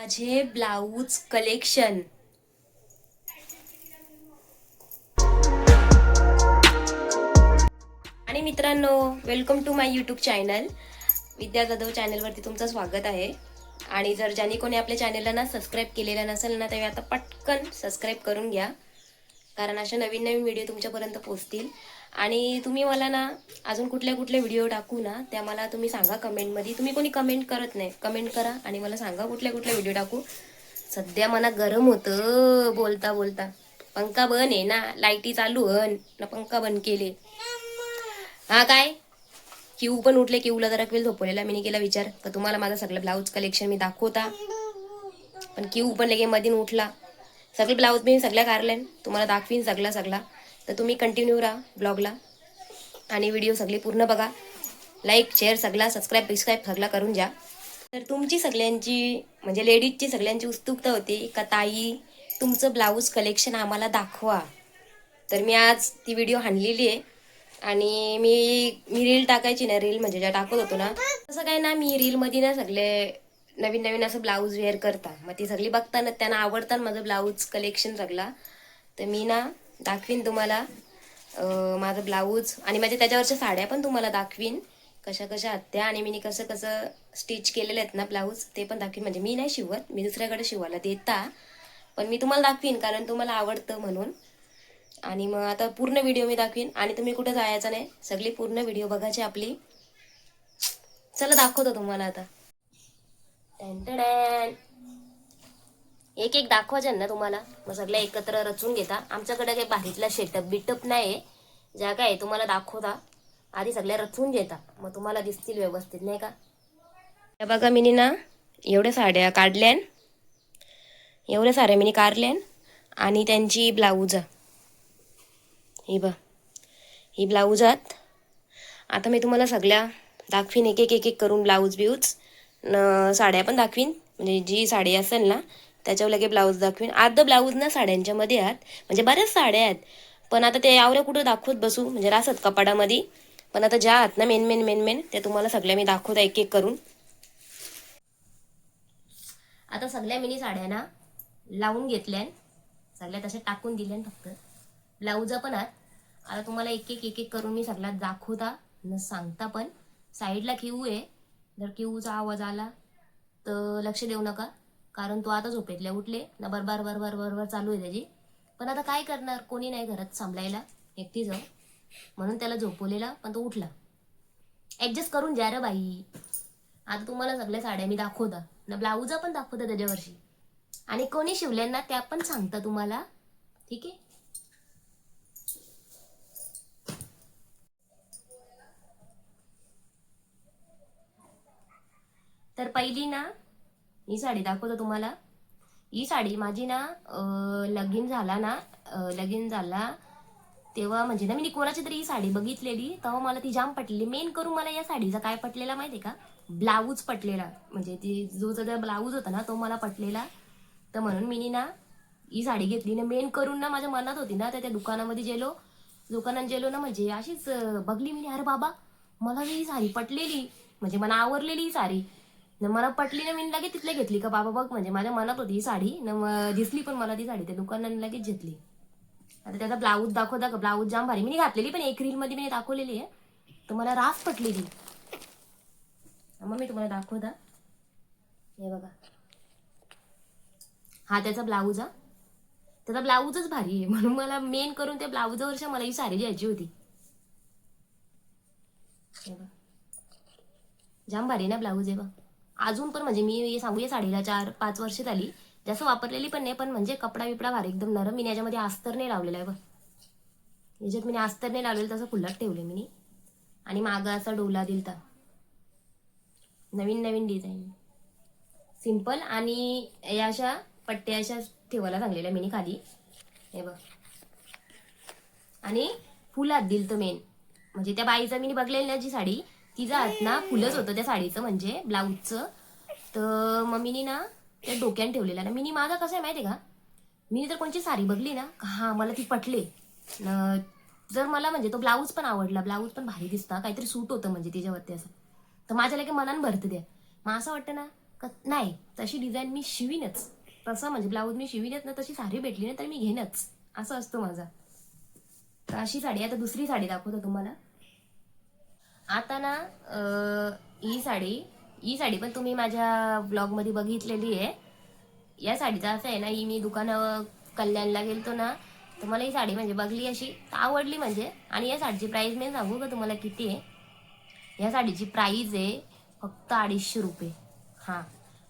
माझे blouse collection. आणि मित्रांनो, welcome to my YouTube channel. Vidya Jadhav चॅनलवरती तुमचं स्वागत आहे. आणि जर ज्याने कोणी आपल्या चॅनलला ना सबस्क्राईब केलेलं नसेल ना, तर आता पटकन सबस्क्राईब करून घ्या, कारण अशा नवीन नवीन व्हिडिओ तुमच्यापर्यंत पोहोचतील. आणि तुम्ही मला ना अजून कुठले कुठले व्हिडिओ टाकू ना, त्या मला तुम्ही सांगा कमेंटमध्ये. तुम्ही कोणी कमेंट करत नाही, कमेंट करा आणि मला सांगा कुठले कुठले व्हिडिओ टाकू. सध्या मला गरम होतं बोलता बोलता. पंखा बंद आहे ना, लाईटी चालू ना, पंखा बंद केले. हा काय, क्यू पण उठले. क्यूला जरा वेळ झोपवलेला मी केला विचार का तुम्हाला माझं सगळं ब्लाऊज कलेक्शन मी दाखवता, पण क्यू पण लगे मधीन उठला. सगळे ब्लाऊज मी सगळ्या काढल्यान तुम्हाला दाखवीन सगळा. तर तुम्ही कंटिन्यू राहा ब्लॉगला आणि व्हिडिओ सगळे पूर्ण बघा. लाईक शेअर सगळा, सबस्क्राईब सगळा करून द्या. तर तुमची सगळ्यांची म्हणजे लेडीजची सगळ्यांची उत्सुकता होती का ताई तुमचं ब्लाऊज कलेक्शन आम्हाला दाखवा. तर मी आज ती व्हिडिओ आणलेली आहे. आणि मी रील टाकायची ना, रील म्हणजे ज्या टाकत होतो ना, तसं काय ना, मी रीलमध्ये ना सगळे नवीन नवीन असं ब्लाऊज वेअर करता. मग ती सगळी बघताना त्यांना आवडतात माझं ब्लाऊज कलेक्शन सगळा. तर मी ना दाखवीन तुम्हाला माझं ब्लाऊज आणि माझ्या त्याच्यावरच्या साड्या पण तुम्हाला दाखवीन कशा कशा हत्या. आणि मी कसं कसं स्टिच केलेले आहेत ना ब्लाऊज ते पण दाखवीन. म्हणजे मी नाही शिवत, मी दुसऱ्याकडे शिवायला देता, पण मी तुम्हाला दाखवीन कारण तुम्हाला आवडतं म्हणून. आणि मग आता पूर्ण व्हिडिओ मी दाखवीन आणि तुम्ही कुठं जायचं नाही, सगळी पूर्ण व्हिडिओ बघायची आपली. चला दाखवतो तुम्हाला आता. एक एक दाखवायचे ना तुम्हाला, मग सगळ्या एकत्र रचून घेता. आमच्याकडे काही बाहेरला शेटअप बिटअप नाही, ज्या काय तुम्हाला दाखवता आधी सगळ्या रचून घेता, मग तुम्हाला दिसतील व्यवस्थित नाही का. बघा मी ना एवढ्या साड्या काढल्यान, एवढ्या साड्या मी काढल्यान आणि त्यांची ब्लाऊज ही ब्लाऊजात आता मी तुम्हाला सगळ्या दाखवीन एक करून. ब्लाऊज साड्या पण दाखवीन, म्हणजे जी साडी असेल ना त्याच्यावर लगे ब्लाऊज दाखवीन. अर्ध ब्लाऊज ना साड्यांच्या मध्ये आहेत, म्हणजे बऱ्याच साड्या आहेत, पण आता ते आवऱ्या कुठं दाखवत बसू, म्हणजे रासत कपाडामध्ये. पण आता ज्या आहात ना मेन त्या तुम्हाला सगळ्या मी दाखवता एक करून. आता सगळ्या मिनी साड्या ना लावून घेतल्यान, सगळ्या तशा टाकून दिल्यान. फक्त ब्लाऊज पण आहात. आता तुम्हाला एक करून मी सगळ्यात दाखवता न सांगता. पण साईडला किऊ आहे, जर किऊचा आवाज आला तर लक्ष देऊ नका, कारण तो आता झोपेतल्या उठले ना, बरबार चालू आहे त्याची. पण आता काय करणार, कोणी नाही घरात सांभाळायला, एकटी जाऊ म्हणून त्याला झोपवलेला, पण तो उठला. ऍडजस्ट करून द्या रे बाई. आता तुम्हाला सगळ्या साड्या मी दाखवता ना, ब्लाऊज पण दाखवता त्याच्यावरची, आणि कोणी शिवल्यांना त्या पण सांगता तुम्हाला, ठीक आहे. तर पहिली ना ही साडी दाखवतो तुम्हाला. ही साडी माझी ना लगीन झाला तेव्हा, म्हणजे ना मी कोणाची तरी ही साडी बघितलेली, तेव्हा मला ती जाम पटलेली. मेन करून मला या साडीचा काय पटलेला माहितीये का, ब्लाऊज पटलेला. म्हणजे ती जो ब्लाऊज होता ना तो मला पटलेला. तर म्हणून मी ना ही साडी घेतली ना. मेन करून ना माझ्या मनात होती ना, त्या दुकानात गेलो ना, म्हणजे अशीच बघली मी, अरे बाबा मला ही साडी पटलेली, म्हणजे मला आवरलेली ही साडी न, मला पटली ना. मी लगेच तिथल्या घेतली का बाबा बघ, म्हणजे माझ्या मनात होती ही साडी न, दिसली पण मला ती साडी त्या दुकानाने, लगेच घेतली. आता त्याचा ब्लाऊज दाखवता का, ब्लाऊज जाम भारी मी घातलेली, पण एक रील मध्ये मी दाखवलेली आहे, तर मला रास पटलेली. मग मी तुम्हाला दाखवता, हे बघा, हा त्याचा ब्लाऊज. त्याचा ब्लाऊजच भारी आहे, म्हणून मला मेन करून त्या ब्लाऊजवरच्या मला ही साडी घ्यायची होती. जाम भारी ना ब्लाऊज आहे बघ. अजून पण म्हणजे मी सांगू, या साडीला 4-5 वर्ष झाली, जास्त वापरलेली पण नाही, पण म्हणजे कपडा बिपडा भारी एकदम नरम. मी याच्यामध्ये अस्तर नाही लावलेला आहे बघ, याच्यात मी अस्तर नाही लावलेलं, तसं खुल्लात ठेवले मी. आणि मागं असा डोला दिलता, नवीन डिझाईन सिंपल. आणि या अशा पट्ट्या अशा ठेवायला सांगलेल्या मी खाली, हे बघ. आणि फुलात दिल तर मेन, म्हणजे त्या बाईचा मी बघलेली ना जी साडी, तिचा हात ना फुलच होतं त्या साडीचं, म्हणजे ब्लाऊजचं. तर मम्मीनी ना त्या डोक्याने ठेवलेला ना. मी माझा कसं आहे माहिती आहे का, मी जर कोणची साडी बघली ना, हा मला ती पटले न, जर मला म्हणजे तो ब्लाऊज पण आवडला, ब्लाऊज पण भारी दिसता, काहीतरी सूट होतं म्हणजे त्याच्यावरती असं, तर माझ्या लगे मनानं भरतं द्या. मग असं वाटतं ना नाही, तशी डिझाईन मी शिवीनच. तसं म्हणजे ब्लाऊज मी शिवीनच ना, तशी साडी भेटली ना तर मी घेणंच, असं असतं माझा. तर अशी साडी. आता दुसरी साडी दाखवतो तुम्हाला. आता ना ही साडी पण तुम्ही माझ्या ब्लॉगमध्ये बघितलेली आहे. या साडीचं असं आहे ना, ही मी दुकानावर कल्याणला गेलतो ना, तर मला ही साडी म्हणजे बघली अशी आवडली म्हणजे. आणि या साडीची प्राईस मी सांगू का तुम्हाला किती आहे? या साडीची प्राईज आहे फक्त 250 रुपये. हां,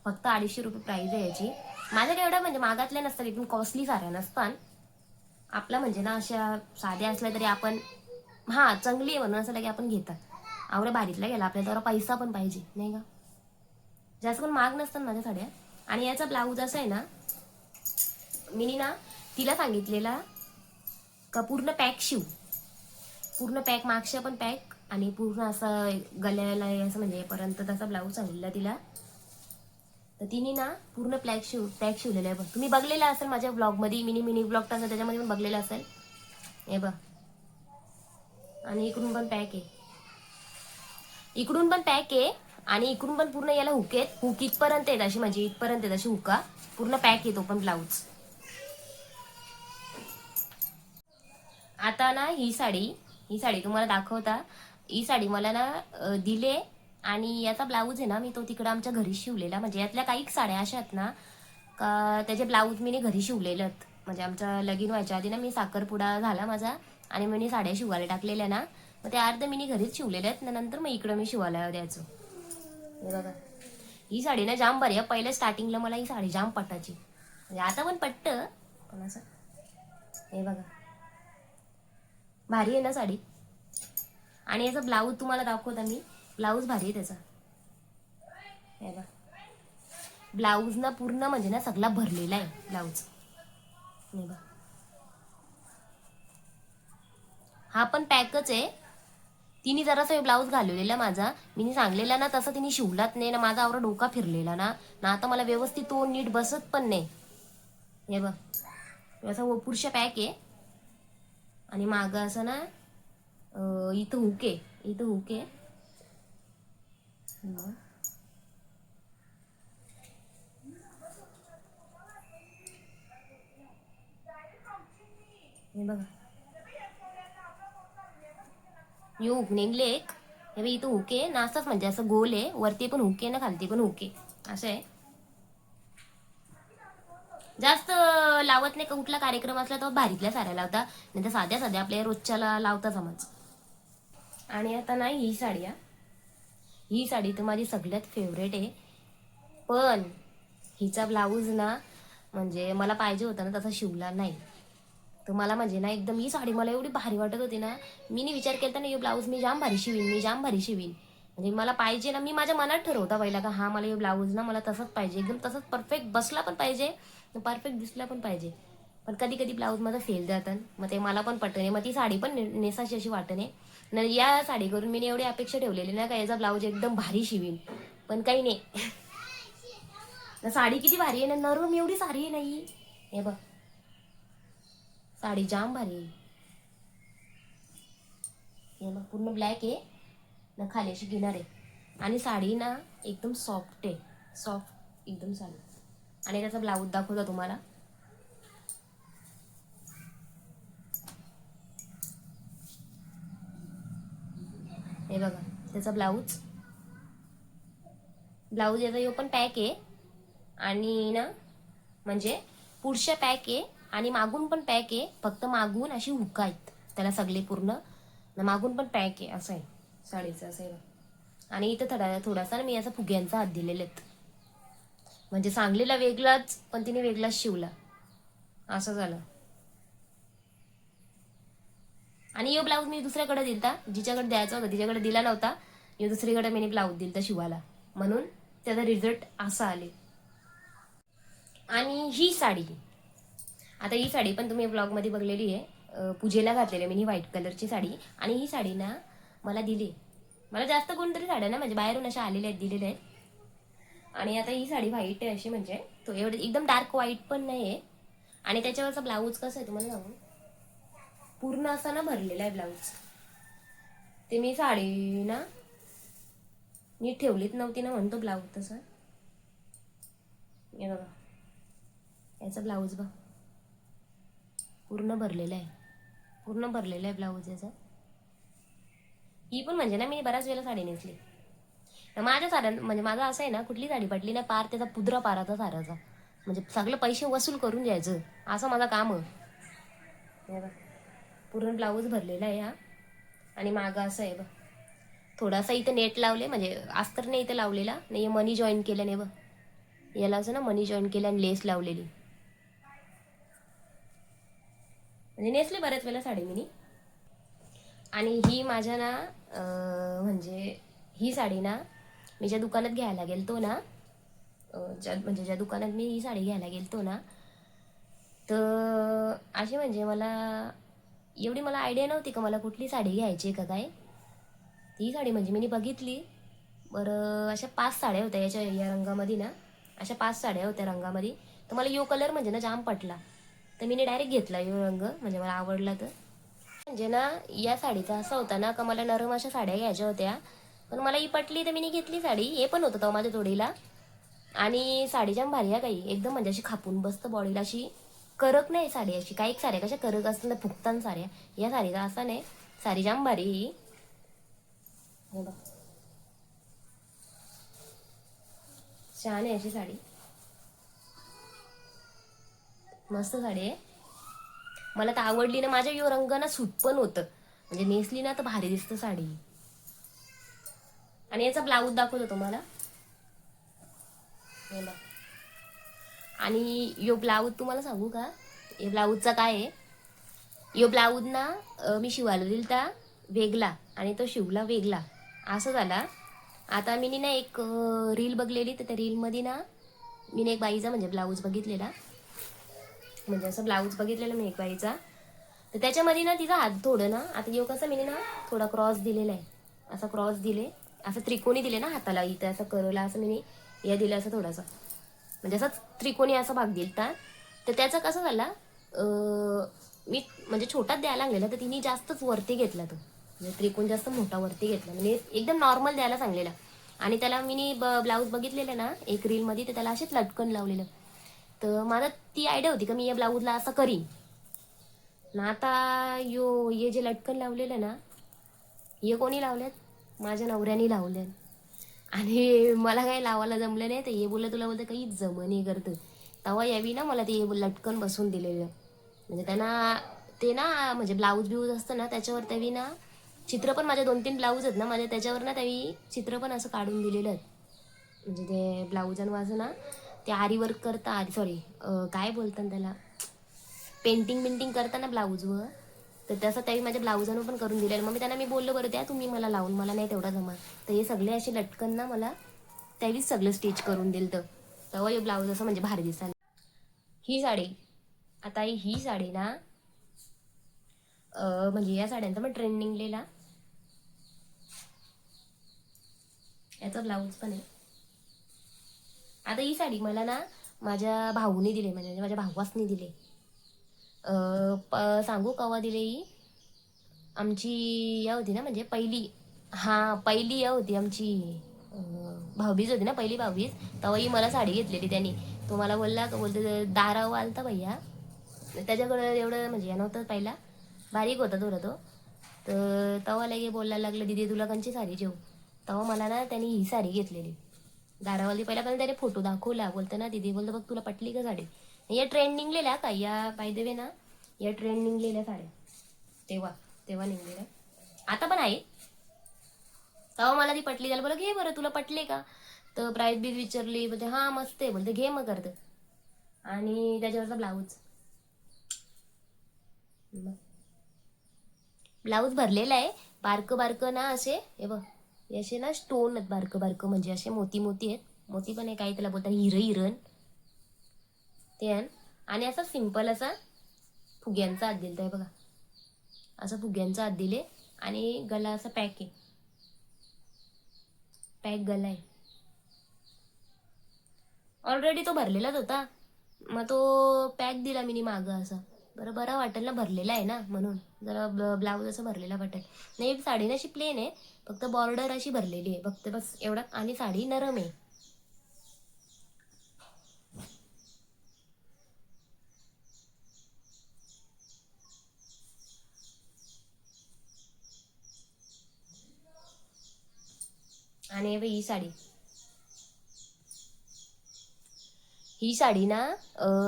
फक्त 250 रुपये प्राईज आहे याची. माझ्याकडे एवढं म्हणजे मागातल्या नसतात, इथून कॉस्टली साड्या नसतात. आपला म्हणजे ना अशा साध्या असल्या तरी आपण, हां चांगली आहे म्हणून असं की आपण घेतात. आवडे भारीतला गेला आपल्याला, तर पैसा पण पाहिजे नाही का. जास्त पण महाग नसतात माझ्या साड्या. आणि याचा ब्लाऊज असा आहे ना, मी ना तिला सांगितलेला का पूर्ण पॅक शिव, पूर्ण पॅक, मागच्या पण पॅक आणि पूर्ण असं गल्याला असं म्हणजे पर्यंत तसा ब्लाऊज सांगितला तिला. तर तिने ना पूर्ण पॅक शिवलेला आहे. तुम्ही बघलेला असेल माझ्या ब्लॉगमध्ये, मिनी ब्लॉग टाकला त्याच्यामध्ये पण बघलेला असेल. हे बघ, आणि इकडून पण पॅक आहे, इकडून पण पॅक आहे आणि इकडून पण पूर्ण याला हुक आहेत. हुक इथपर्यंत आहेत अशी, म्हणजे इथपर्यंत आहेत अशी हुका. पूर्ण पॅक आहे तो पण ब्लाऊज. आता ना ही साडी तुम्हाला दाखवता. ही साडी मला ना दिले. आणि याचा ब्लाऊज आहे ना, मी तो तिकडं आमच्या घरी शिवलेला. म्हणजे यातल्या काही साड्या अशा आहेत ना का त्याचे ब्लाऊज मी घरी शिवलेले आहेत. म्हणजे आमच्या लगीन व्हायच्या आधी ना मी साखरपुडा झाला माझा आणि मी साड्या शिवायला टाकलेल्या ना, मग ते अर्ध मी घरीच शिवलेले आहेत. नंतर मग इकडं मी शिवायला द्यायचो. हे बघा, ही साडी ना जाम बरी आहे. पहिल्या स्टार्टिंगला मला ही साडी जाम पटायची, म्हणजे आता पण पटतं पण असं. हे बघा, भारी आहे ना साडी. आणि याचा ब्लाऊज तुम्हाला दाखवता मी. ब्लाऊज भारी आहे त्याचा. हे बघा, ब्लाऊज ना पूर्ण म्हणजे ना सगळा भरलेला आहे ब्लाऊज. हे बघा, हा पण पॅकच आहे. तिने जरासा ब्लाऊज घालवलेला माझा, मी सांगलेला ना तसं तिने शिवलाच नाही ना. माझा आवडा डोका फिरलेला ना ना, आता मला व्यवस्थित तो नीट बसत पण नाही. हे बघ, असं पुरुष पॅक आहे आणि मागं असं ना इथं हुक आहे, इथं हुक आहे. हे बघा, हे हुक निघले एक. हे बघ, इथं हुक आहे ना, असंच म्हणजे असं गोल आहे. वरती पण हुक आहे ना, खालती पण हुक आहे, असं आहे. जास्त लावत नाही का, कुठला कार्यक्रम असला तर भारीतल्या साड्या लावता, नाही तर साध्या साध्या आपल्या रोजच्याला लावता समज. आणि आता नाही ही साडी तर माझी सगळ्यात फेवरेट आहे. पण हिचा ब्लाऊज ना म्हणजे मला पाहिजे होता ना तसा शिवला नाही. तर मला म्हणजे ना एकदम ही साडी मला एवढी भारी वाटत होती ना, मी विचार केला ना हे ब्लाऊज मी जाम भारी शिवीन, मी जाम भारी शिवीन. म्हणजे मला पाहिजे ना, मी माझ्या मनात ठरवता पहिला का हा मला हे ब्लाऊज ना मला तसंच पाहिजे, एकदम तसंच परफेक्ट बसला पण पाहिजे, परफेक्ट दिसला पण पाहिजे. पण कधी कधी ब्लाऊज माझा फेल जातात, मग ते मला पण पटणे, मग ती साडी पण नेसाची अशी वाटणे. या साडी करून मी एवढी अपेक्षा ठेवलेली ना का याचा ब्लाऊज एकदम भारी शिवीन, पण काही नाही. साडी किती भारी आहे ना, नरम एवढी साडी आहे नाही. हे बघ, साडी जाम भारी आहे. हे बघ, पूर्ण ब्लॅक आहे ना, खाली अशी किनार आहे. आणि साडी ना एकदम सॉफ्ट आहे, सॉफ्ट एकदम साडी. आणि त्याचा ब्लाऊज दाखवतो तुम्हाला. हे बघा, त्याचा ब्लाऊज याचा यो पण पॅक आहे. आणि ना म्हणजे पुढच्या पॅक आहे आणि मागून पण पॅक आहे. फक्त मागून अशी हुक आहेत त्याला सगळे पूर्ण, मागून पण पॅक आहे. असं आहे साडीचं, असं आहे. आणि इथं थोडासा ना मी असा फुग्यांचा हात दिलेले आहेत, म्हणजे सांगलीला वेगळाच पण तिने वेगळाच शिवला, असं झालं. आणि यो ब्लाऊज मी दुसऱ्याकडे दिलता, जिच्याकडे द्यायचा होता तिच्याकडे दिला नव्हता. यो दुसरीकडे मी ब्लाऊज दिलता शिवायला, म्हणून त्याचा रिझल्ट असा आले. आणि ही साडी, आता ही साडी पण तुम्ही ब्लॉगमध्ये बघलेली आहे. पूजेला घातलेली आहे मी, व्हाईट कलरची साडी. आणि ही साडी ना मला दिली, मला जास्त कोणतरी साड्या ना म्हणजे बाहेरून अशा आलेल्या आहेत, दिलेल्या आहेत. आणि आता ही साडी व्हाईट आहे अशी, म्हणजे तो एवढं एकदम डार्क व्हाईट पण नाही आहे. आणि त्याच्यावरचा ब्लाऊज कसं आहे तुम्हाला सांगू, पूर्ण असा ना भरलेला आहे ब्लाऊज. ते मी साडी ना नीट ठेवलीच नव्हती ना, म्हणतो ब्लाऊज तसं. हे बघा, याचा ब्लाऊज बघ पूर्ण भरलेला आहे, पूर्ण भरलेला आहे ब्लाऊज याचा. ही पण म्हणजे ना मी बऱ्याच वेळेला साडी नेसली. माझ्या साड्या म्हणजे माझं असं आहे ना, कुठली साडी पडली ना पार त्याचा पुद्रा पाराचा साराचा, म्हणजे सगळे पैसे वसूल करून द्यायचं असं माझं काम आहे. हे बघ पूर्ण ब्लाऊज भरलेला आहे हा. आणि मागं असं आहे बघ, थोडासा इथं नेट लावले, म्हणजे अस्तर नाही इथं लावलेला नाही, मनी जॉईन केलं नाही बघ, याला असं ना मनी जॉईन केलं आणि लेस लावलेली. म्हणजे नेसले बऱ्याच वेळेला साडी मी. आणि ही माझ्या ना म्हणजे ही साडी ना मी ज्या दुकानात घ्यायला गेलतो ना, म्हणजे ज्या दुकानात मी ही साडी घ्यायला गेलतो ना, तर अशी म्हणजे मला एवढी मला आयडिया नव्हती का मला कुठली साडी घ्यायची का काय. ती साडी म्हणजे मी बघितली, बरं अशा 5 साड्या होत्या याच्या या रंगामध्ये ना, अशा 5 साड्या होत्या रंगामध्ये. तर मला यो कलर म्हणजे ना जाम पटला, तर मी डायरेक्ट घेतला यो रंग, म्हणजे मला आवडला. तर म्हणजे ना या साडीचा असा होता ना का मला नरम अशा साड्या घ्यायच्या होत्या, पण मला ही पटली तर मी घेतली साडी. हे पण होतं तो माझ्या जोडीला. आणि साडी जाम भारी आहे काही एकदम, म्हणजे अशी खापून बसतं बॉडीला, अशी करक नाही साडी अशी. काही साड्या कशा करक असतात ना फुगतान साड्या, या साडीचा असा नाही, साडी जाम भारी ही. छान आहे अशी साडी, मस्त साडी आहे. मला तर आवडली ना, माझ्या यो रंग ना सूट पण होतं, म्हणजे नेसली ना तर भारी दिसतं साडी. आणि याचा ब्लाऊज दाखवतो तुम्हाला. आणि यो ब्लाऊज तुम्हाला सांगू का, या ब्लाऊजचा काय आहे, यो ब्लाऊज ना मी शिवायला दिलता वेगळा आणि तो शिवला वेगळा, असं झाला. आता मी ना एक रील बघलेली, तर त्या रीलमध्ये ना मी एक बाईचा म्हणजे ब्लाऊज बघितलेला, म्हणजे असं ब्लाऊज बघितलेला मी एक बाईचा. तर त्याच्यामध्ये ना तिचा हात थोडं ना, आता येऊ कसं मी ना थोडा क्रॉस दिलेला आहे, असा क्रॉस दिले, असं त्रिकोणी दिले ना हाताला, इथं असं करला असं मी या दिलं असं थोडासा, म्हणजे असं त्रिकोणी असा भाग दिलता. तर त्याचा कसं झाला, मी म्हणजे छोटाच द्यायला लागलेला, तर तिने जास्तच वरती घेतला तो, म्हणजे त्रिकोण जास्त मोठा वरती घेतला, म्हणजे एकदम नॉर्मल द्यायला सांगलेला. आणि त्याला मी ब्लाऊज बघितलेलं ना एक रीलमध्ये, तर त्याला असेच लटकन लावलेलं. तर मला ती आयडिया होती का मी या ब्लाऊजला असं करीन ना. आता हे जे लटकन लावलेलं ना, हे कोणी लावल्यात, माझ्या नवऱ्याने लावल्यात. आणि मला काही लावायला जमलं नाही, तर हे बोललं तुला बोलतं काही जमणी करतं. तेव्हा यावी ना मला ते लटकन बसून दिलेलं, म्हणजे त्यांना ते ना म्हणजे ब्लाऊज ब्लाऊज असतं ना त्याच्यावर त्यावी ना चित्र पण, माझ्या 2-3 ब्लाऊज आहेत ना माझ्या, त्याच्यावर ना त्यावी चित्र पण असं काढून दिलेलं आहे. म्हणजे ते ब्लाऊजांवर ना ते आरी वर्क करता, आरी सॉरी काय बोलतात त्याला, पेंटिंग बिंटिंग करताना ब्लाऊजवर, तर तसं त्याही माझ्या ब्लाऊजानं पण करून दिलेलं. मग मी बोललो बरं द्या तुम्ही मला लावून, मला नाही तेवढा जमा. तर हे सगळे असे लटकन ना मला त्यावीच सगळं स्टिच करून दिलं. तर तेव्हा हे ब्लाऊज असं म्हणजे भारी दिसायला. ही साडी, आता ही साडी ना म्हणजे या साड्यांचा पण ट्रेंड निघलेला, याचा ब्लाऊज पण आहे. आता ही साडी मला ना माझ्या भाऊने दिली, म्हणजे माझ्या भावासनी दिले. सांगू कवा दिले ही, आमची या होती ना म्हणजे पहिली, हां पहिली या होती आमची भाऊबीज होती ना, पहिली भाऊबीज, तेव्हा ही मला साडी घेतलेली त्यांनी. तो मला बोलला का, बोलते दाराव आलता भैया, त्याच्याकडं एवढं म्हणजे नव्हतं, पहिला बारीक होता थोडा तो. तर तेव्हा लगे बोलायला लागलं दिदी तुला कंची साडी जेव. तेव्हा मला ना त्यांनी ही साडी घेतलेली दारावाली. पहिला पण त्याने फोटो दाखवला, बोलतं ना दिदी, बोलतं बघ तुला पटली का साडी. या ट्रेंड निघलेल्या का या बाय द वे ना, या ट्रेंड निघलेल्या साड्या तेव्हा तेव्हा निघलेल्या, आता पण आहे. तेव्हा मला ती पटली, त्याला बोला घे बरं तुला पटले का, तर प्राईस बी विचारली, बोलते हां मस्त आहे, बोलते घे मग करतं. आणि त्याच्यावरचा ब्लाऊज भरलेला आहे, बारकं बारकं ना असे, हे बघ असे ना स्टोन आहेत बारकं बारकं, म्हणजे असे मोती मोती आहेत, मोती पण आहे काही त्याला बोलतात हिरण ते आहे. आणि असा सिंपल असा फुग्यांचा हात दिलता आहे बघा, असं फुग्यांचा हात दिले. आणि गला असा पॅक आहे, पॅक गला आहे. ऑलरेडी तो भरलेलाच होता, मग तो पॅक दिला मी मागं असा, बरं बरा वाटेल ना, भरलेला आहे ना म्हणून जरा ब्लाऊज असं भरलेला वाटेल. नाही साडी ना अशी प्लेन आहे, फक्त बॉर्डर अशी भरलेली आहे फक्त, बस एवढा. आणि साडी नरम आहे. आणि ही साडी, ही साडी ना,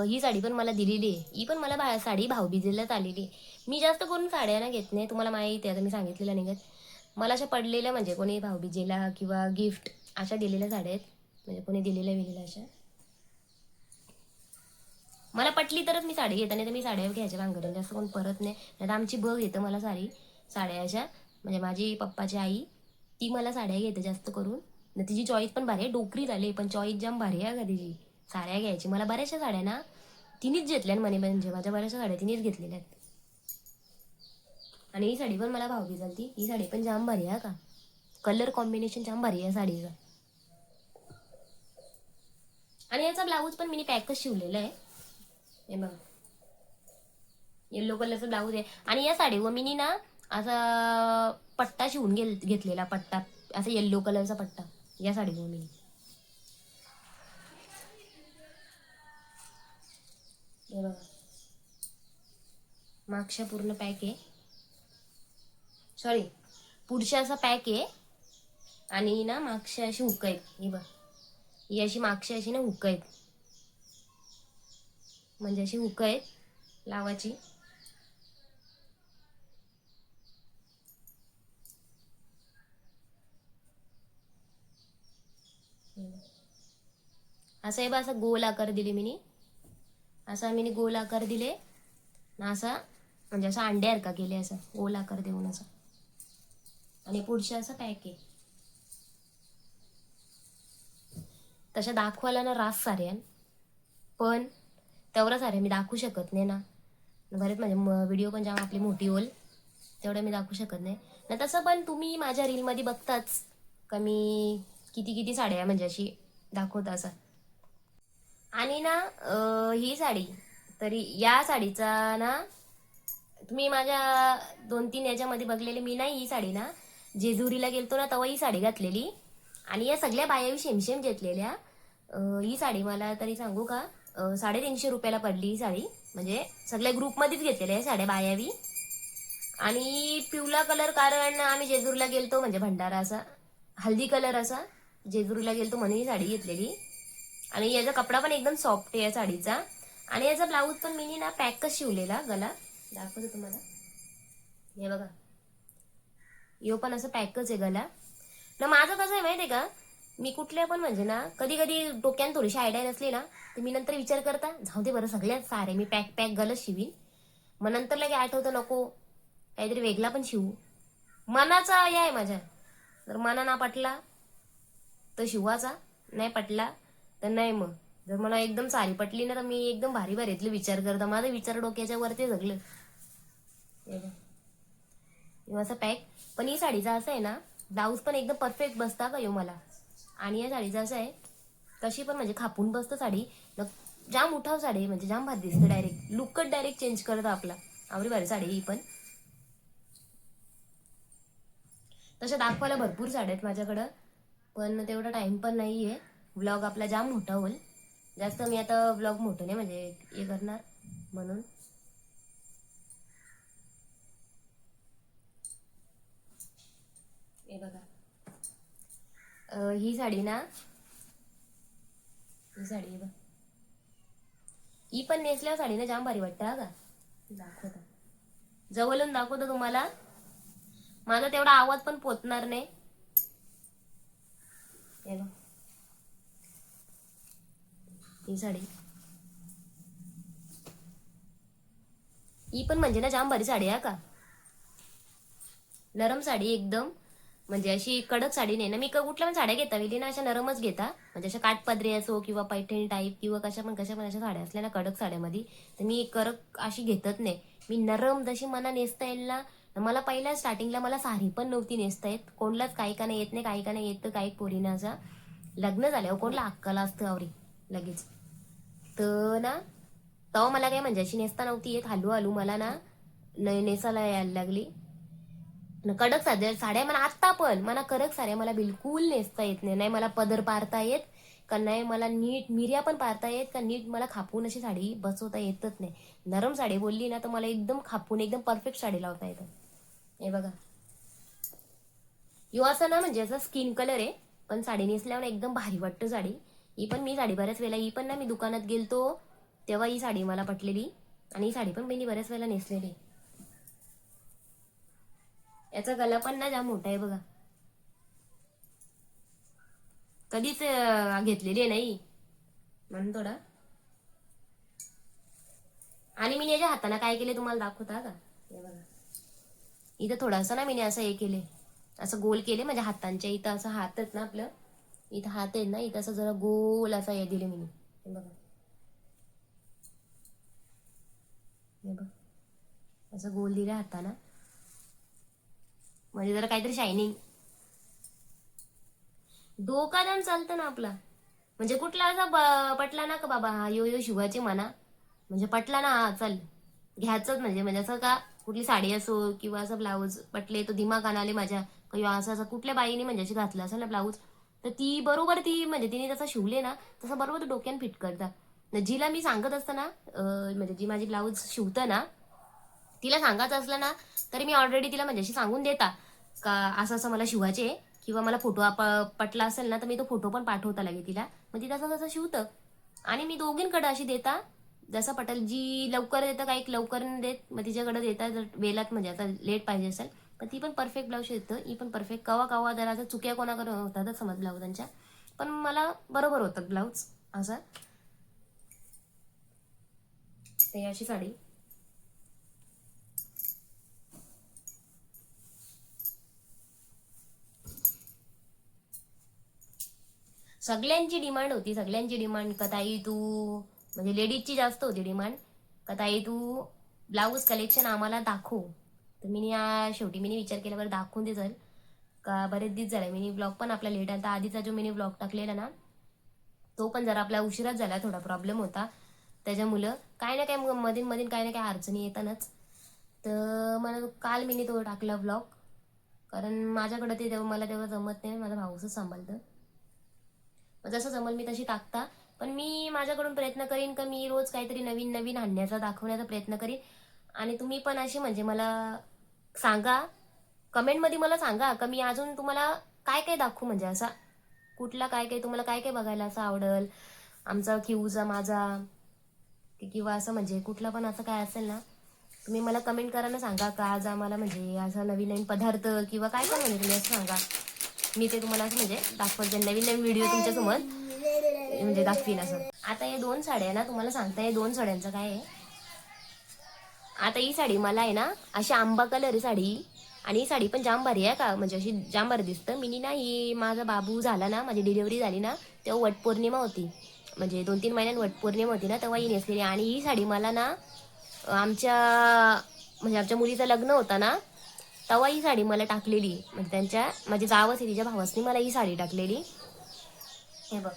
ही साडी पण मला दिलेली आहे. ही पण मला साडी भाऊबीजेलाच आलेली आहे. मी जास्त करून साड्या ना घेत नाही, तुम्हाला माहिती आहे, आता मी सांगितलेलं निघत. मला अशा पडलेल्या म्हणजे कोणी भाऊबीजेला किंवा गिफ्ट अशा दिलेल्या साड्या आहेत, म्हणजे कोणी दिलेल्या अशा मला पटली तरच मी साडी घेते, नाही तर मी साड्या घ्यायच्या भांगडून जास्त कोण परत नाही. नाही आमची बघ येतं मला साड्या अशा, म्हणजे माझी पप्पाची आई ती मला साड्या घेते जास्त करून. न तिची चॉईस पण भारी आहे, डोकरी झाली पण चॉईस जाम भारी आहे का तिची. साड्या घ्यायची मला बऱ्याचशा साड्या ना तिनेच घेतल्या म्हणे, म्हणजे माझ्या बऱ्याचशा साड्या तिनेच घेतलेल्या आहेत. आणि ही साडी पण मला भावली झाली, ही साडी पण जाम भारी आहे का, कलर कॉम्बिनेशन जाम भारी आहे साडीचा. आणि याचा ब्लाऊज पण मी पॅकच शिवलेला आहे, हे बघा येल्लो कलरचा ब्लाऊज आहे. आणि या साडीवर मी ना असा पट्टा शिवून घेतलेला पट्टा, असा येल्लो कलरचा पट्टा या साडीवर मी. हे बघा मागच्या पूर्ण पॅक आहे, सॉरी पुढच्या असा पॅक आहे. आणि ना मागच्या अशी हुक आहेत, ही बघ ही अशी मागच्या अशी ना हुक आहेत, म्हणजे अशी हुक आहेत लावाची. असं आहे बा, असं गोल आकार दिले मी, असा मी गोल आकार दिले ना, असा म्हणजे असं अंड्यासारखा केले, असं गोल आकार देऊन असं. आणि पुढच्या असं पॅक आहे. तशा दाखवायला ना रास साऱ्या, पण तेवढा साऱ्या मी दाखवू शकत नाही ना, बरेच म्हणजे व्हिडिओ पण जाम आपली मोठी होईल, तेवढं मी दाखवू शकत नाही ना. तसं पण तुम्ही माझ्या रीलमध्ये बघताच का मी किती किती साड्या म्हणजे अशी दाखवत असं. आणि ना ही साडी तरी या साडीचा ना तुम्ही माझ्या 2-3 याच्यामध्ये बघलेले, मी नाही ही साडी ना जेजुरीला गेलतो ना तेव्हा ही साडी घातलेली. आणि या सगळ्या बायावी शेमशेम घेतलेल्या. ही साडी मला तरी सांगू का 350 रुपयाला पडली ही साडी, म्हणजे सगळ्या ग्रुपमध्येच घेतलेल्या आहे साड्या बायावी. आणि पिवळा कलर कारण आम्ही जेजुरीला गेलतो, म्हणजे भंडारा असा हल्दी कलर असा जेजुरीला गेलतो म्हणून ही साडी घेतलेली. आणि याचा कपडा पण एकदम सॉफ्ट आहे या साडीचा. आणि याचा ब्लाऊज पण मी ना पॅकच शिवलेला, गला दाखवतो तुम्हाला, हे बघा यो पण असं पॅकच आहे गला ना. माझं कसं आहे माहिती आहे का, मी कुठल्या पण म्हणजे ना कधी कधी डोक्यात थोडीशी आयडिया नसली ना, तर मी नंतर विचार करता जाऊ दे बरं सगळ्यात सारे मी पॅक गलच शिवीन. मग नंतर लगे आठवतं नको काहीतरी वेगळा पण शिवू, मनाचा या आहे माझ्या. जर मना ना पटला तर शिवाचा, नाही पटला तर नाही. मग जर मला एकदम सारी पटली ना तर मी एकदम भारी भारीतले विचार करता, माझा विचार डोक्याच्या वरती सगळं. असं पॅक. पण ही साडीचा असं आहे ना, ब्लाऊज पण एकदम परफेक्ट बसता का यो मला. आणि या साडीचा असं आहे कशी पण म्हणजे खापून बसतं साडी, जाम उठाव साडी म्हणजे जाम भारी दिसते, डायरेक्ट लुकच डायरेक्ट चेंज करतं आपला. आवडी भारी साडी ही पण. तशा दाखवायला भरपूर साड्या आहेत माझ्याकडं, पण तेवढा टाइम पण नाहीये. व्लॉग आपला जाम मोठा होईल जास्त, मी आता व्लॉग मोठं नाही म्हणजे हे करणार म्हणून. हे बघा ही साडी ना, ही साडी बघ, ही पण नेसल्यावर साडी ना जाम भारी वाटतं का. दाखवतो जवळून दाखवतो तुम्हाला, माझा तेवढा आवाज पण पोचणार नाही. हे बघ ही साडी, ही पण म्हणजे ना जाम भारी साडी आहे का, नरम साडी एकदम, म्हणजे अशी कडक साडी नाही ना. मी कुठल्या पण साड्या घेता वेली ना अशा नरमच घेता, म्हणजे अशा काठपदरी असो किंवा पैठणी टाईप किंवा कशा पण अशा साड्या असल्या ना कडक साड्यामध्ये, तर मी कडक अशी घेतच नाही. मी नरम जशी मला नेसता येईल ना. मला पहिल्या स्टार्टिंगला मला साडी पण नव्हती नेसता येत, कोणलाच काही का नाही येत नाही, काही का नाही येत. काही पोरीना असं लग्न झाल्यावर कोणला अक्कला असतं आवरी लगेच, तर ना तेव्हा मला काय म्हणजे अशी नेसता नव्हती येत. हळू मला ना नेसायला यायला लागली. कडक साड्या मला आत्ता पण मला कडक साड्या मला बिलकुल नेसता येत नाही. नाही मला पदर पारता येत का, नाही मला नीट मिऱ्या पण पारता येत का, नीट मला खापून अशी साडी बसवता येतच नाही. नरम साडी बोलली ना तर मला एकदम खापून एकदम परफेक्ट साडी लावता येतं. हे बघा यो असं ना म्हणजे असं स्किन कलर आहे, पण साडी नेसल्यावर एकदम भारी वाटतं साडी. ही पण मी साडी बऱ्याच वेळेला, ही पण ना मी दुकानात गेलतो तेव्हा ही साडी मला पटलेली, आणि ही साडी पण मी बऱ्याच वेळेला नेसलेली. याचा गला पण ना जाम मोठा आहे बघा, कधीच घेतलेली आहे नाही म्हणून थोडा. आणि मी याच्या हाताने काय केले तुम्हाला दाखवता का, हे बघा इथं थोडासा ना मी असं हे केले, असं गोल केले माझ्या हातांच्या इथं, असं हात आहेत ना आपलं, इथं हात आहे ना, इथं असं जरा गोल असा हे दिले मी, हे बघा, हे बघ असं गोल दिले हाताना, म्हणजे जरा काहीतरी शायनिंग. डोका दाम चालतं ना आपला, म्हणजे कुठला असा पटला ना का बाबा हा यो यो शिवाचे म्हणा, म्हणजे पटला ना हा चल घ्यायचंच, म्हणजे म्हणजे असं का कुठली साडी असो किंवा असं ब्लाऊज पटले तो दिमाग आले माझ्या, किंवा असं असं कुठल्या बाईने म्हणजे अशी घातलं असेल ना ब्लाऊज, तर ती बरोबर ती म्हणजे तिने जसं शिवले ना तसं बरोबर डोक्यान फिट करतात. जिला मी सांगत असतं ना म्हणजे जी माझी ब्लाऊज शिवतं ना, तिला सांगायचं असलं ना तरी मी ऑलरेडी तिला म्हणजे अशी सांगून देता का असं असं मला शिवायचे, किंवा मला फोटो पटला असेल ना तर मी तो फोटो पण पाठवता लागे तिला, मग ती तसं तसं शिवतं. आणि मी दोघींकडे अशी देता, जसं पटेल, जी लवकर देतं काही लवकर नाही देत मग तिच्याकडे देता, जर वेलात म्हणजे आता लेट पाहिजे असेल पण ती पण परफेक्ट ब्लाऊज शिवतं. ही पण परफेक्ट, कवा कवा जरा असं चुक्या कोणाकडे होतातच समज ब्लाऊजांच्या, पण मला बरोबर होतात ब्लाऊज असं. ते अशी साडी सगळ्यांची डिमांड होती, सगळ्यांची डिमांड, का ताई तू, म्हणजे लेडीजची जास्त होती डिमांड, का ताई तू ब्लाऊज कलेक्शन आम्हाला दाखव. तर मी शेवटी मी विचार केला बरं दाखवून दे जर का, बरेच दिवस झाले मिनी ब्लॉग पण आपला लेट आता, आधीचा जो मिनी ब्लॉग टाकलेला ना तो पण जरा आपला उशिराच झाला, थोडा प्रॉब्लेम होता त्याच्यामुळं, काय ना काय मधीन मधीन काय ना काय अडचणी येतानाच. तर मला काल मी तो टाकला ब्लॉग, कारण माझ्याकडे ते तेव्हा मला तेव्हा जमत नाही, माझा भाऊच सांभाळतं, जसं जमल मी तशी टाकता. पण मी माझ्याकडून प्रयत्न करीन का मी रोज काहीतरी नवीन नवीन आणण्याचा दाखवण्याचा प्रयत्न करीन. आणि तुम्ही पण अशी म्हणजे मला सांगा, कमेंटमध्ये मला सांगा का मी अजून तुम्हाला काय काय दाखवू, म्हणजे असा कुठला काय काय तुम्हाला काय काय बघायला असं आवडेल, आमचा क्यूचा माझा, किंवा असं म्हणजे कुठला पण असं काय असेल ना तुम्ही मला कमेंट करायला सांगा का आज आम्हाला म्हणजे असं नवीन नवीन पदार्थ किंवा काय पण म्हणजे तुम्ही असं सांगा, मी ते तुम्हाला असं म्हणजे दाखवत नवीन नवीन व्हिडिओ तुमच्यासमोर म्हणजे दाखवीन असं. आता या दोन साड्या ना तुम्हाला सांगता, या दोन साड्यांचं काय आहे, आता ही साडी मला आहे ना अशी आंबा कलर आहे साडी, आणि ही साडी पण जाम भारी आहे का, म्हणजे अशी जाम भारी दिसतं. मी ना ही माझा बाबू झाला ना, माझी डिलिव्हरी झाली ना तेव्हा वटपौर्णिमा होती, म्हणजे 2-3 महिन्यात वटपौर्णिमा होती ना, तेव्हा ही नेसलेली. आणि ही साडी मला ना आमच्या म्हणजे आमच्या मुलीचं लग्न होतं ना तेव्हा ही साडी मला टाकलेली, म्हणजे त्यांच्या माझी जावच आहे तिच्या भावासनी मला ही साडी टाकलेली, हे बघ.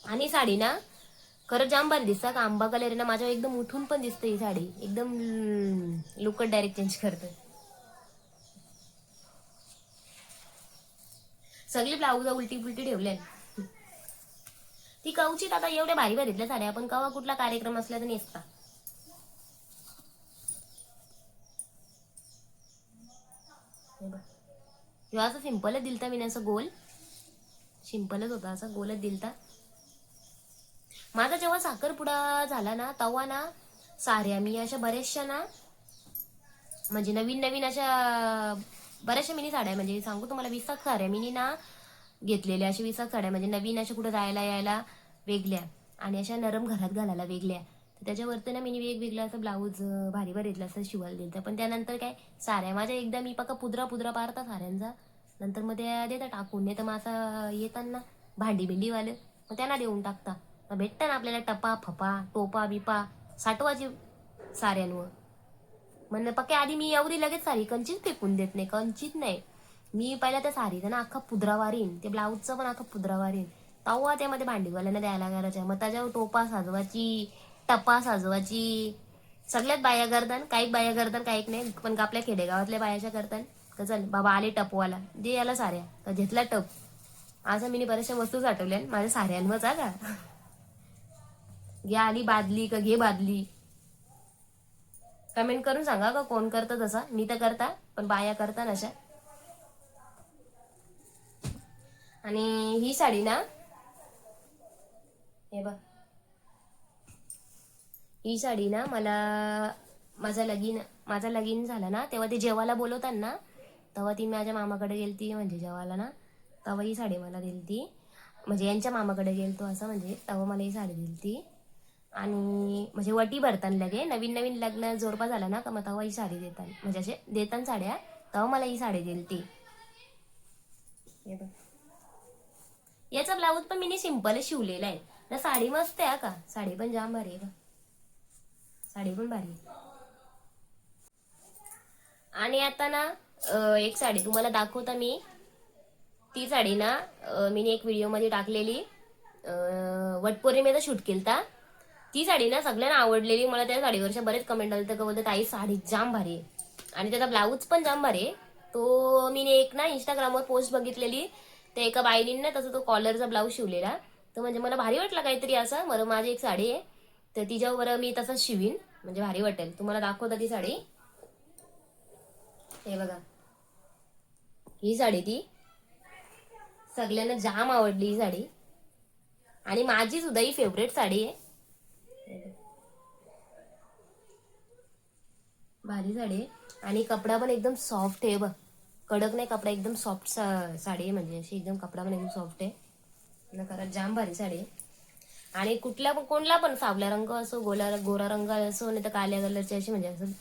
आणि साडी ना खरं जाम भारी दिसतं का, आंबा कलर ना माझ्यावर एकदम उठून पण दिसते ही साडी, एकदम लुकच डायरेक्ट चेंज करते. सगळी ब्लाऊज उलटी पुलटी ठेवले, ती कवचित आता एवढ्या भारी भारीतल्या साड्या आपण कवा कुठला कार्यक्रम असला तर नेसता. किंवा असं सिंपलच दिलता मी, असं गोल सिंपलच होता, असं गोलच दिलता. माझा जेव्हा साखरपुडा झाला ना तेव्हा ना साड्या मी अशा बऱ्याचशा ना म्हणजे नवीन नवीन अशा बऱ्याचशा मिनी साड्या, म्हणजे सांगू तुम्हाला 20 साड्या मिनी ना घेतलेल्या, अशा 20 साड्या म्हणजे नवीन अशा कुठं जायला यायला वेगळ्या, आणि अशा नरम घरात घालायला वेगळ्या. तर त्याच्यावरती ना मी वेगवेगळं असं ब्लाऊज भारी भारीतलं असं शिवायला दिलं. पण त्यानंतर काय साड्या माझ्या एकदा मी पक्का पुद्रा पुद्रा पारता साड्यांचा, नंतर मग त्या देता टाकून, नाही तर मग असं येताना भांडी भिंडीवाले मग त्यांना देऊन टाकता, मग भेटतं ना आपल्याला टपा फपा टोपा बिपा साठवाची साड्यांवर. म्हणलं पक्के आधी मी एवढी लगेच साडी कंचित फेकून देत नाही, कंचित नाही, मी पहिला त्या साडीचा ना अख्खा पुद्रा वारीन, ते ब्लाऊजचा पण अख्खा पुद्रा वारीन, तेव्हा त्यामध्ये भांडीवाल्यांना द्यायला करायच्या. मग त्याच्यावर टोपा साजवाची, टपा साजवाची, सगळ्यात बाया करतात, काही बाया करतात काही नाही, पण आपल्या खेडेगावातल्या बायाच्या करतात का चल बाबा आले टपवाला दे याला साऱ्या का घेतला टप, असं मी बऱ्याचशा वस्तू साठवल्या माझ्या साड्यांवरच का घे आली बादली का घे बादली. कमेंट करून सांगा का कोण करतं तसा, मी तर करता पण बाया करता नशा. आणि ही साडी ना, हे बघ, ही साडी ना मला माझा लगीन झाला ना तेव्हा ते जेवायला बोलवतात ना, तेव्हा ती माझ्या मामाकडे गेलती, म्हणजे जेवायला ना, तेव्हा ही साडी मला दिलती. म्हणजे यांच्या मामाकडे गेलतो असं, म्हणजे तेव्हा मला ही साडी दिलती. आणि म्हणजे वटी भरताना लगे नवीन नवीन लग्न जोरपा झाला ना का मग तेव्हा ही साडी देतात, म्हणजे असे देतात साड्या, तेव्हा मला ही साडी दिलती. हे बघ, याचा ब्लाऊज पण मी सिंपल शिवलेला आहे ना. साडी मस्त आहे का, साडी पण जाम भारी आहे. साडी पण भारी आहे. आणि आता ना एक साडी तुम्हाला दाखवता मी. ती साडी ना मी एक व्हिडिओ मध्ये टाकलेली, वटपौर्णिमेचा शूट केलता. ती साडी ना सगळ्यांना आवडलेली. मला त्या साडीवरच्या बरेच कमेंट आले तर बोलतात ताई साडी जाम भारी आहे, आणि त्याचा ब्लाऊज पण जाम भारी आहे. तो मी एक ना इंस्टाग्रामवर पोस्ट बघितलेली, ते एका बाईनीने ना तसं तो कॉलरचा ब्लाऊज शिवलेला. तर म्हणजे मला भारी वाटलं काहीतरी असं. बरं, माझी एक साडी आहे तर तिच्यावर मी तसंच शिवीन, म्हणजे भारी वाटेल. तुम्हाला दाखवता ती साडी. हे बघा, ही साडी ती सगळ्यांना जाम आवडली ही साडी, आणि माझी सुद्धा ही फेवरेट साडी आहे. भारी साडी आहे, आणि कपडा पण एकदम सॉफ्ट आहे बघ, कडक नाही कपडा, एकदम सॉफ्ट साडी आहे. म्हणजे अशी एकदम कपडा पण एकदम सॉफ्ट आहे ना. खरंच जाम भारी साडी आहे. आणि कुठल्या पण कोणला पण सावला रंग असो, गोरा रंग असो, नाही तर काळ्या कलरची अशी म्हणजे असं,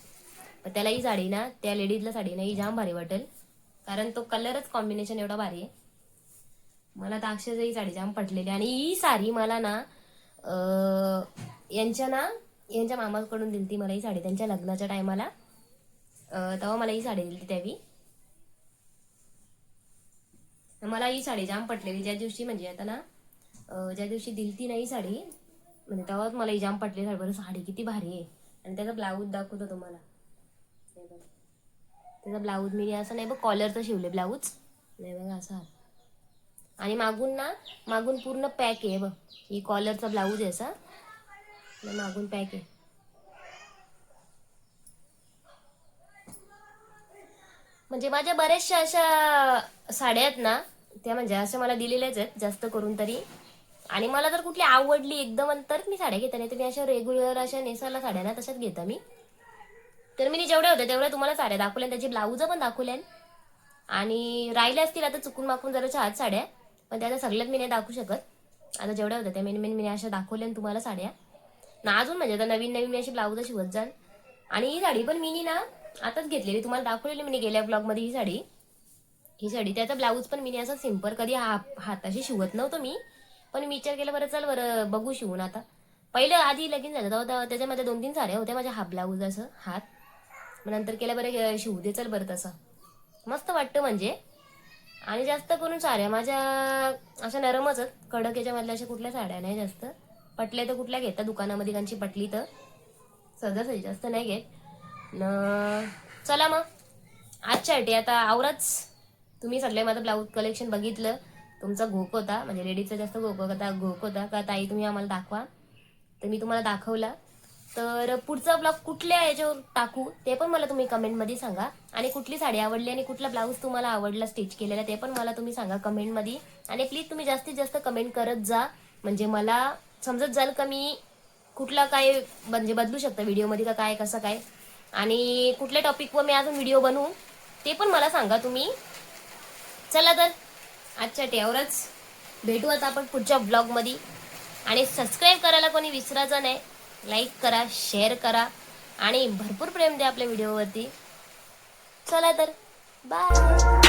पण त्याला ही साडी ना, त्या लेडीजला साडी ना ही जाम भारी वाटेल, कारण तो कलरच कॉम्बिनेशन एवढा भारी आहे. मला तर अक्षरशः ही साडी जाम पटलेली. आणि ही साडी मला ना यांच्या मामाकडून दिली ती मला ही साडी त्यांच्या लग्नाच्या टायमाला. तेव्हा मला ही साडी दिली त्यावी. मला ही साडी जाम पटलेली ज्या दिवशी, म्हणजे आता ना ज्या दिवशी दिलती ना ही साडी, म्हणजे तेव्हाच मला ही जाम पटली साडी. बरं, साडी किती भारी आहे. आणि त्याचा ब्लाऊज दाखवतो तुम्हाला. त्याचा ब्लाऊज मी असं नाही बघ कॉलरचं शिवले ब्लाऊज, नाही बघा असा. आणि मागून पूर्ण पॅक आहे बघ. ही कॉलरचा ब्लाऊज आहे असा, मागून पॅक आहे. म्हणजे माझ्या बऱ्याचशा अशा साड्या आहेत ना, त्या म्हणजे अशा मला दिलेल्याच आहेत जास्त करून तरी. आणि मला जर कुठली आवडली एकदम तर मी साड्या घेता, नाही तर मी अशा रेग्युलर अशा नेसायला साड्या ना तशाच घेता मी. तर मी जेवढ्या होत्या तेवढ्या तुम्हाला साड्या दाखवल्या, त्याची ब्लाऊज पण दाखवल्या. आणि राहिल्या असतील आता चुकून माकून जरा हात साड्या, पण त्याच्या सगळ्यात मी नाही दाखवू शकत. आता जेवढ्या होत्या त्या मी अशा दाखवल्या तुम्हाला साड्या ना. अजून म्हणजे आता नवीन नवीन मी अशी ब्लाऊज शिवत जाल. आणि ही साडी पण मी ना आताच घेतलेली, तुम्हाला दाखवलेली मी गेल्या ब्लॉगमध्ये ही साडी त्याचा ब्लाऊज पण मी असं सिंपल कधी हाताशी शिवत नव्हतं मी, पण मी विचार केला बरं चल बरं बघू शिवून. आता पहिलं आधी लगीन झालं तेव्हा त्याच्यामध्ये 2-3 साड्या होत्या माझ्या हाफ ब्लाऊज असं हात, मग नंतर केल्या बरं शिवू दे चल बरं तसं मस्त वाटतं म्हणजे. आणि जास्त करून साड्या माझ्या अशा नरमच आहेत, कडक याच्यामधल्या अशा कुठल्या साड्या नाही जास्त. पटल्या तर कुठल्या घेतात दुकानामध्ये, कांची पटली तर सहजासहजी जास्त नाही घेत न. चला मग आजच्यासाठी आता आवरच. तुम्ही सगळे माझं ब्लाऊज कलेक्शन बघितलं, तुमचा घोक होता म्हणजे लेडीजचा जास्त घोक होता का ताई तुम्ही आम्हाला दाखवा, तर मी तुम्हाला दाखवला. तर पुढचा ब्लॉग कुठल्या याच्यावर टाकू ते पण मला तुम्ही कमेंटमध्ये सांगा. आणि कुठली साडी आवडली आणि कुठला ब्लाऊज तुम्हाला आवडला स्टिच केलेला ते पण मला तुम्ही सांगा कमेंटमध्ये. आणि प्लीज तुम्ही जास्तीत जास्त कमेंट करत जा, म्हणजे मला समजत जाल का मी कुठला काय म्हणजे बदलू शकता व्हिडिओमध्ये का काय कसं काय, आणि कुठल्या टॉपिकवर मी अजून व्हिडिओ बनवू ते पण मला सांगा तुम्ही. चला तर आजच्या टेवरच भेटू आता आपण पुढच्या ब्लॉगमध्ये. आणि सबस्क्राईब करायला कोणी विसरायचं नाही. लाईक करा, शेअर करा आणि भरपूर प्रेम द्या आपल्या व्हिडिओवरती. चला तर बाय.